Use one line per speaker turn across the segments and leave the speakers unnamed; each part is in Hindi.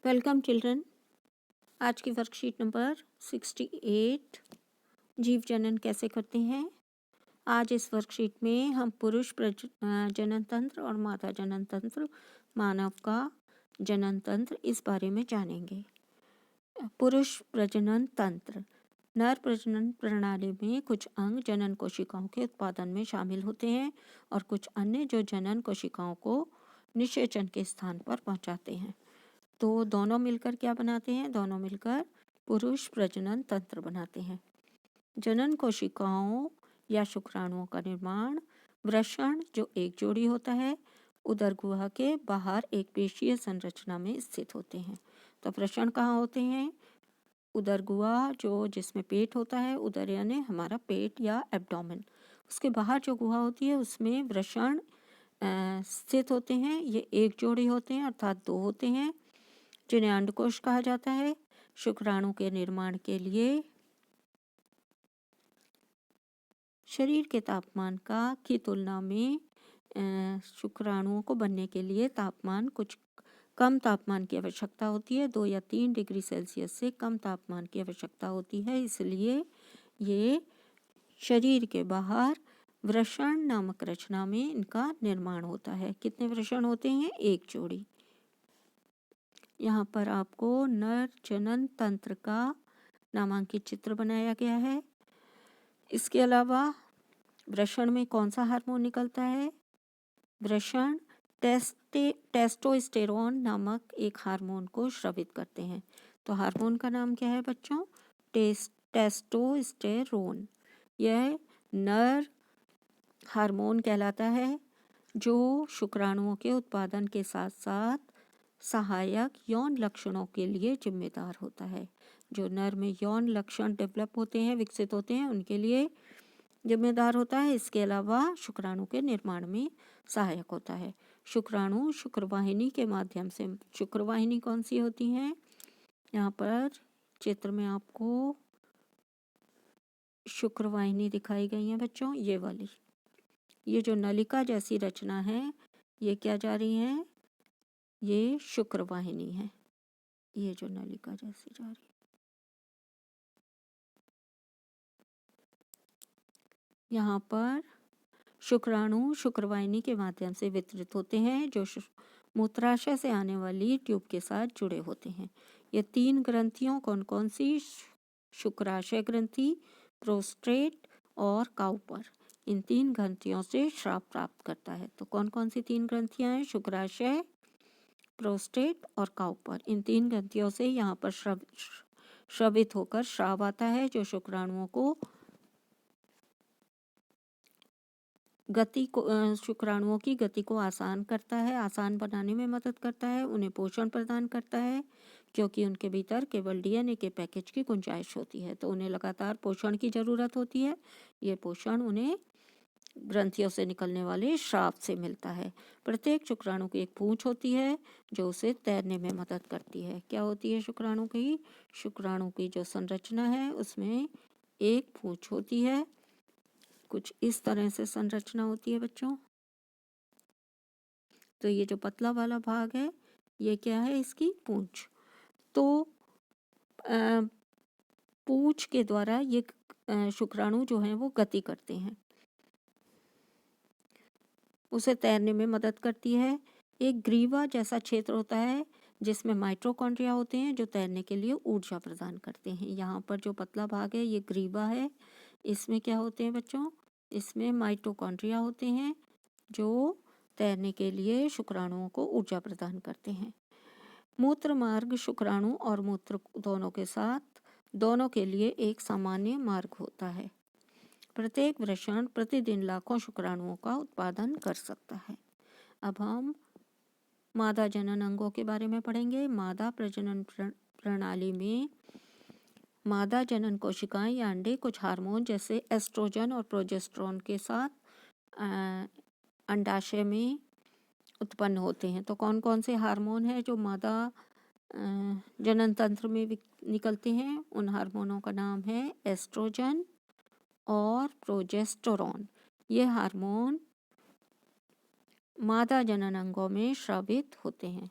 Welcome children. आज की वर्कशीट नंबर 68 जीव जनन कैसे करते हैं। आज इस वर्कशीट में हम पुरुष जनन तंत्र और मादा जनन तंत्र, मानव का जनन तंत्र, इस बारे में जानेंगे। पुरुष प्रजनन तंत्र। नर प्रजनन प्रणाली में कुछ अंग जनन कोशिकाओं के उत्पादन में शामिल होते हैं और कुछ अन्य जो जनन कोशिकाओं को निषेचन के स्थान पर पहुंचाते हैं। तो दोनों मिलकर क्या बनाते हैं? दोनों मिलकर पुरुष प्रजनन तंत्र बनाते हैं। जनन कोशिकाओं या शुक्राणुओं का निर्माण वृषण, जो एक जोड़ी होता है, उदर गुहा के बाहर एक पेशीय संरचना में स्थित होते हैं। तो वृषण कहाँ होते हैं? उदर गुहा, जो जिसमें पेट होता है, उदर यानी हमारा पेट या एब्डोमेन, उसके बाहर जो गुहा होती है उसमें वृषण स्थित होते हैं। ये एक जोड़ी होते हैं, अर्थात दो होते हैं, जिन्हें अंडकोश कहा जाता है। शुक्राणु के निर्माण के लिए शरीर के तापमान की तुलना में शुक्राणुओं को बनने के लिए तापमान, कुछ कम तापमान की आवश्यकता होती है। 2 या 3 डिग्री सेल्सियस से कम तापमान की आवश्यकता होती है। इसलिए ये शरीर के बाहर वृषण नामक रचना में इनका निर्माण होता है। कितने वृषण होते हैं? एक जोड़ी। यहाँ पर आपको नर जनन तंत्र का नामांकित चित्र बनाया गया है। इसके अलावा वृषण में कौन सा हार्मोन निकलता है? वृषण टेस्टोस्टेरोन नामक एक हार्मोन को स्रावित करते हैं। तो हार्मोन का नाम क्या है बच्चों? टेस्टोस्टेरोन। यह नर हार्मोन कहलाता है, जो शुक्राणुओं के उत्पादन के साथ साथ सहायक यौन लक्षणों के लिए जिम्मेदार होता है। जो नर में यौन लक्षण डेवलप होते हैं, विकसित होते हैं, उनके लिए जिम्मेदार होता है। इसके अलावा शुक्राणु के निर्माण में सहायक होता है। शुक्राणु शुक्रवाहिनी के माध्यम से, शुक्रवाहिनी कौन सी होती हैं? यहाँ पर चित्र में आपको शुक्रवाहिनी दिखाई गई है बच्चों, ये वाली। ये जो नलिका जैसी रचना है, ये क्या जा रही है? ये शुक्रवाहिनी है। ये जो नलिका जैसी जा रही है, यहाँ पर शुक्राणु शुक्रवाहिनी के माध्यम से वितरित होते हैं, जो मूत्राशय से आने वाली ट्यूब के साथ जुड़े होते हैं। ये 3 ग्रंथियों कौन कौन सी? शुक्राशय ग्रंथि, प्रोस्टेट और काउपर। इन 3 ग्रंथियों से स्राव प्राप्त करता है। तो कौन कौन सी 3 ग्रंथियां हैं? शुक्राशय, प्रोस्टेट और काउपर। इन 3 ग्रंथियों से यहाँ पर स्रावित होकर स्राव आता है, जो शुक्राणुओं को शुक्राणुओं की गति को आसान करता है, आसान बनाने में मदद करता है, उन्हें पोषण प्रदान करता है, क्योंकि उनके भीतर केवल डीएनए के पैकेज की गुंजाइश होती है। तो उन्हें लगातार पोषण की ज़रूरत होती है। ये पोषण उन्हें ग्रंथियों से निकलने वाले स्राव से मिलता है। प्रत्येक शुक्राणु की एक पूंछ होती है, जो उसे तैरने में मदद करती है। क्या होती है शुक्राणु की? शुक्राणु की जो संरचना है उसमें एक पूंछ होती है। कुछ इस तरह से संरचना होती है बच्चों। तो ये जो पतला वाला भाग है, ये क्या है? इसकी पूंछ। तो पूंछ के द्वारा ये शुक्राणु जो हैं वो गति करते हैं, उसे तैरने में मदद करती है। एक ग्रीवा जैसा क्षेत्र होता है, जिसमें माइटोकॉन्ड्रिया होते हैं, जो तैरने के लिए ऊर्जा प्रदान करते हैं। यहाँ पर जो पतला भाग है, ये ग्रीवा है। इसमें क्या होते हैं बच्चों? इसमें माइटोकॉन्ड्रिया होते हैं, जो तैरने के लिए शुक्राणुओं को ऊर्जा प्रदान करते हैं। मूत्र मार्ग शुक्राणु और मूत्र दोनों के लिए एक सामान्य मार्ग होता है। प्रत्येक वृषण प्रतिदिन लाखों शुक्राणुओं का उत्पादन कर सकता है। अब हम मादा जनन अंगों के बारे में पढ़ेंगे। मादा प्रजनन प्रणाली में मादा जनन कोशिकाएं या अंडे कुछ हार्मोन जैसे एस्ट्रोजन और प्रोजेस्टेरोन के साथ अंडाशय में उत्पन्न होते हैं। तो कौन कौन से हार्मोन हैं जो मादा जनन तंत्र में निकलते हैं? उन हार्मोनों का नाम है एस्ट्रोजन और प्रोजेस्टेरोन। ये हार्मोन मादा जनन अंगों में स्रावित होते हैं।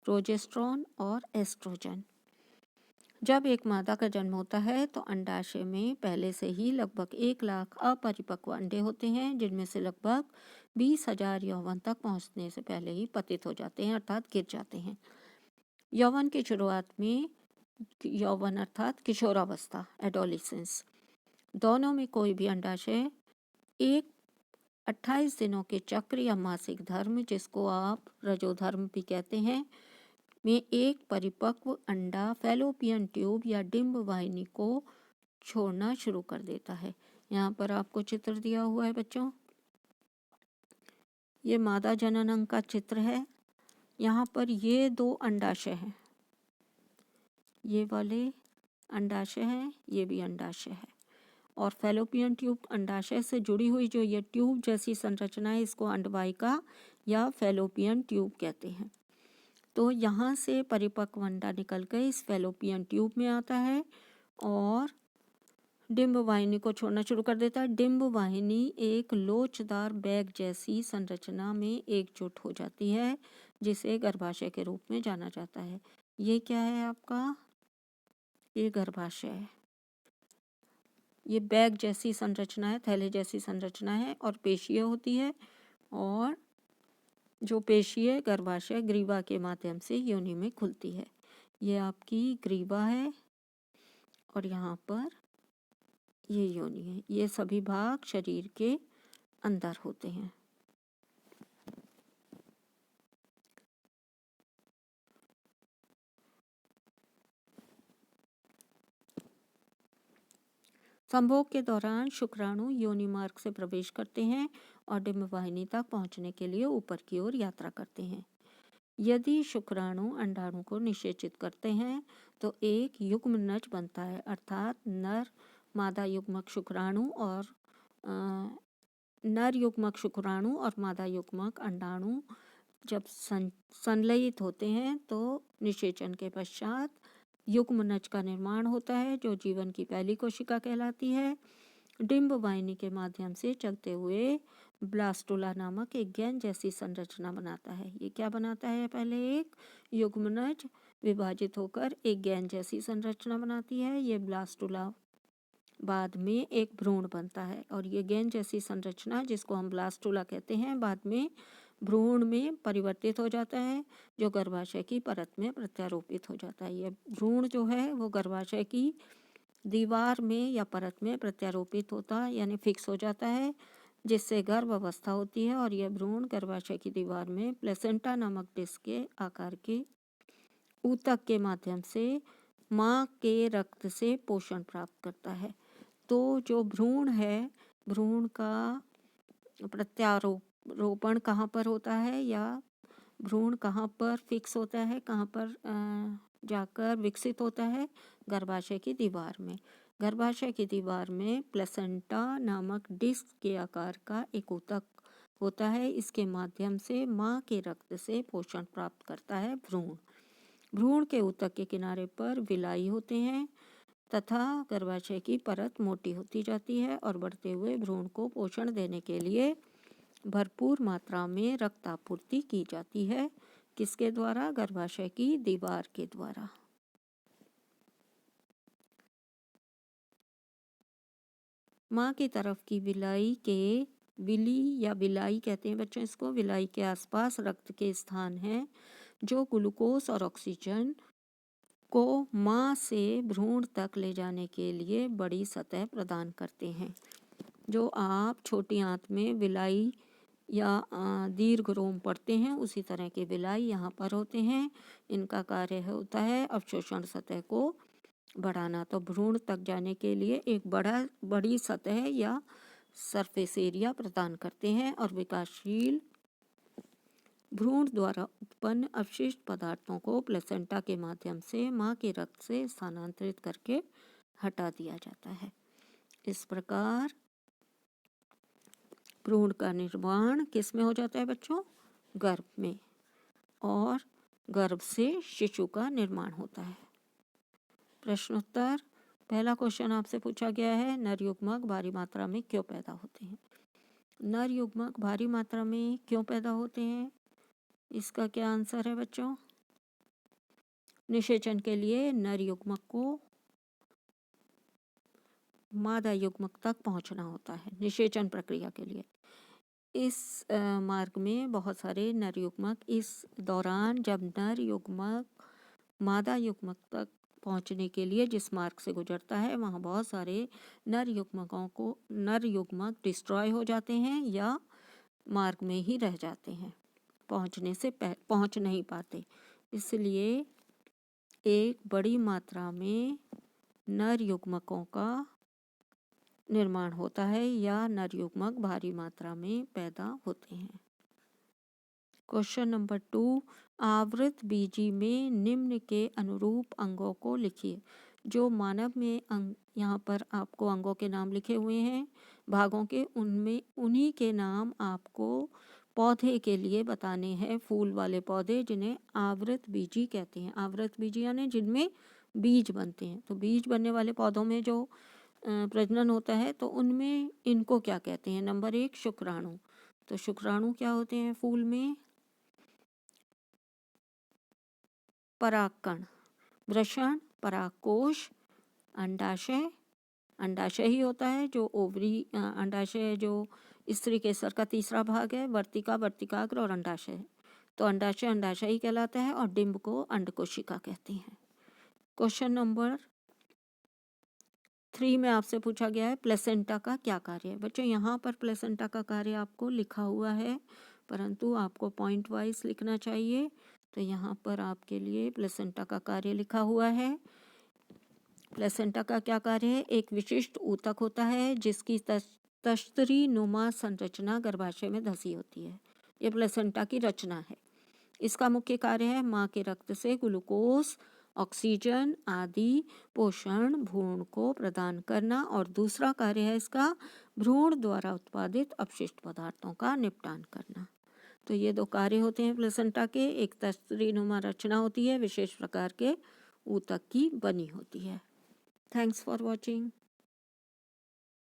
प्रोजेस्टेरॉन और एस्ट्रोजन। जब एक मादा का जन्म होता है तो अंडाशय में पहले से ही लगभग 1 लाख अपरिपक्व अंडे होते हैं, जिनमें से लगभग 20,000 यौवन तक पहुंचने से पहले ही पतित हो जाते हैं, अर्थात गिर जाते हैं। यौवन की शुरुआत में यौवन अर्थात किशोरावस्था एडोलिसेंस, दोनों में कोई भी अंडाशय एक 28 दिनों के चक्र या मासिक धर्म, जिसको आप रजोधर्म भी कहते हैं, में एक परिपक्व अंडा फैलोपियन ट्यूब या डिंब वाहिनी को छोड़ना शुरू कर देता है। यहाँ पर आपको चित्र दिया हुआ है बच्चों, ये मादा जनन अंग का चित्र है। यहाँ पर ये 2 अंडाशय हैं, ये वाले अंडाशय हैं, ये भी अंडाशय है, और फैलोपियन ट्यूब अंडाशय से जुड़ी हुई जो ये ट्यूब जैसी संरचना है, इसको अंडवाहिका या फैलोपियन ट्यूब कहते हैं। तो यहाँ से परिपक्व अंडा निकल कर इस फैलोपियन ट्यूब में आता है और डिंब वाहिनी को छोड़ना शुरू कर देता है। डिंब वाहिनी एक लोचदार बैग जैसी संरचना में एकजुट हो जाती है, जिसे गर्भाशय के रूप में जाना जाता है। ये क्या है आपका? ये गर्भाशय है। ये बैग जैसी संरचना है, थैले जैसी संरचना है, और पेशियाँ होती है, और जो पेशीय गर्भाशय ग्रीवा के माध्यम से योनि में खुलती है। ये आपकी ग्रीवा है और यहाँ पर ये योनि है। ये सभी भाग शरीर के अंदर होते हैं। संभोग के दौरान शुक्राणु योनि मार्ग से प्रवेश करते हैं और डिंब वाहिनी तक पहुंचने के लिए ऊपर की ओर यात्रा करते हैं। यदि शुक्राणु अंडाणु को निषेचित करते हैं तो एक युग्मनज बनता है, अर्थात नर मादा युग्मक शुक्राणु और नर युग्मक शुक्राणु और मादा युग्मक अंडाणु जब संलयित होते हैं तो निषेचन के पश्चात युग्मनज का निर्माण होता है, जो जीवन की पहली कोशिका कहलाती है। डिंब वाहिनी के माध्यम से चलते हुए ब्लास्टुला नामक एक गेंद जैसी संरचना बनाता है। ये क्या बनाता है? पहले एक युग्मनज विभाजित होकर एक गेंद जैसी संरचना बनाती है, ये ब्लास्टुला। बाद में एक भ्रूण बनता है और ये गेंद जैसी संरचना, जिसको हम ब्लास्टुला कहते हैं, बाद में भ्रूण में परिवर्तित हो जाता है, जो गर्भाशय की परत में प्रत्यारोपित हो जाता है। ये भ्रूण जो है वो गर्भाशय की दीवार में या परत में प्रत्यारोपित होता है, यानी फिक्स हो जाता है, जिससे गर्भ अवस्था होती है, और यह भ्रूण गर्भाशय की दीवार में प्लेसेंटा नामक डिस्क के आकार के ऊतक के माध्यम से माँ के रक्त से पोषण प्राप्त करता है। तो जो भ्रूण है, भ्रूण का प्रत्यारोपण कहाँ पर होता है, या भ्रूण कहाँ पर फिक्स होता है, कहाँ पर जाकर विकसित होता है? गर्भाशय की दीवार में। गर्भाशय की दीवार में प्लेसेंटा नामक डिस्क के आकार का एक ऊतक होता है, इसके माध्यम से माँ के रक्त से पोषण प्राप्त करता है भ्रूण। भ्रूण के ऊतक के किनारे पर विलाई होते हैं तथा गर्भाशय की परत मोटी होती जाती है और बढ़ते हुए भ्रूण को पोषण देने के लिए भरपूर मात्रा में रक्त आपूर्ति की जाती है। किसके द्वारा? गर्भाशय की दीवार के द्वारा। माँ की तरफ की विलाई या विलाई कहते हैं बच्चों इसको, विलाई के आसपास रक्त के स्थान हैं जो ग्लूकोज और ऑक्सीजन को माँ से भ्रूण तक ले जाने के लिए बड़ी सतह प्रदान करते हैं। जो आप छोटी आंत में विलाई या दीर्घ रोम पढ़ते हैं, उसी तरह के विलाई यहाँ पर होते हैं। इनका कार्य होता है अवशोषण सतह को बढ़ाना। तो भ्रूण तक जाने के लिए एक बड़ी सतह या सरफेस एरिया प्रदान करते हैं और विकासशील भ्रूण द्वारा उत्पन्न अवशिष्ट पदार्थों को प्लेसेंटा के माध्यम से माँ के रक्त से स्थानांतरित करके हटा दिया जाता है। इस प्रकार भ्रूण का निर्माण किस में हो जाता है बच्चों? गर्भ में, और गर्भ से शिशु का निर्माण होता है। प्रश्नोत्तर। पहला क्वेश्चन आपसे पूछा गया है, नर युग्मक भारी मात्रा में क्यों पैदा होते हैं? नर युग्मक भारी मात्रा में क्यों पैदा होते हैं, इसका क्या आंसर है बच्चों? निषेचन के लिए नर युग्मक को मादा युग्मक तक पहुंचना होता है निषेचन प्रक्रिया के लिए। इस मार्ग में बहुत सारे नर युग्मक, इस दौरान जब नर युग्मक मादा युग्मक तक पहुंचने के लिए जिस मार्ग से गुजरता है वहाँ बहुत सारे नर युग्मक डिस्ट्रॉय हो जाते हैं या मार्ग में ही रह जाते हैं, पहुंच नहीं पाते। इसलिए एक बड़ी मात्रा में नर युग्मकों का निर्माण होता है या नर युग्मक भारी मात्रा में पैदा होते हैं। क्वेश्चन नंबर 2, आवृत बीजी में निम्न के अनुरूप अंगों को लिखिए। जो मानव में यहाँ पर आपको अंगों के नाम लिखे हुए हैं भागों के, उनमें उन्हीं के नाम आपको पौधे के लिए बताने हैं। फूल वाले पौधे जिन्हें आवृत बीजी कहते हैं। आवृत बीजी यानी जिनमें बीज बनते हैं। तो बीज बनने वाले पौधों में जो प्रजनन होता है तो उनमें इनको क्या कहते हैं। नंबर 1 शुक्राणु। तो शुक्राणु क्या होते हैं फूल में? परागकण, वृषण, परागकोश, अंडाशय। अंडाशय ही होता है जो ओवरी, अंडाशय जो स्त्री केसर का तीसरा भाग है, वर्तिका, वर्तिकाग्र और अंडाशय। तो अंडाशय अंडाशय ही कहलाता है और डिंब को अंडकोशिका कहते हैं। क्वेश्चन नंबर 3 में आपसे पूछा गया है प्लेसेंटा का क्या कार्य है। बच्चों यहाँ पर प्लेसेंटा का कार्य आपको लिखा हुआ है परंतु आपको पॉइंट वाइज लिखना चाहिए। तो यहाँ पर आपके लिए प्लेसेंटा का कार्य लिखा हुआ है। प्लेसेंटा का क्या कार्य है? एक विशिष्ट ऊतक होता है जिसकी तश्तरी नुमा संरचना गर्भाशय में धसी होती है। ये प्लेसेंटा की रचना है। इसका मुख्य कार्य है माँ के रक्त से ग्लूकोज, ऑक्सीजन आदि पोषण भ्रूण को प्रदान करना और दूसरा कार्य है इसका भ्रूण द्वारा उत्पादित अपशिष्ट पदार्थों का निपटान करना। तो ये 2 कार्य होते हैं प्लेसेंटा के। एक तश्तरीनुमा रचना होती है, विशेष प्रकार के ऊतक की बनी होती है। Thanks for watching.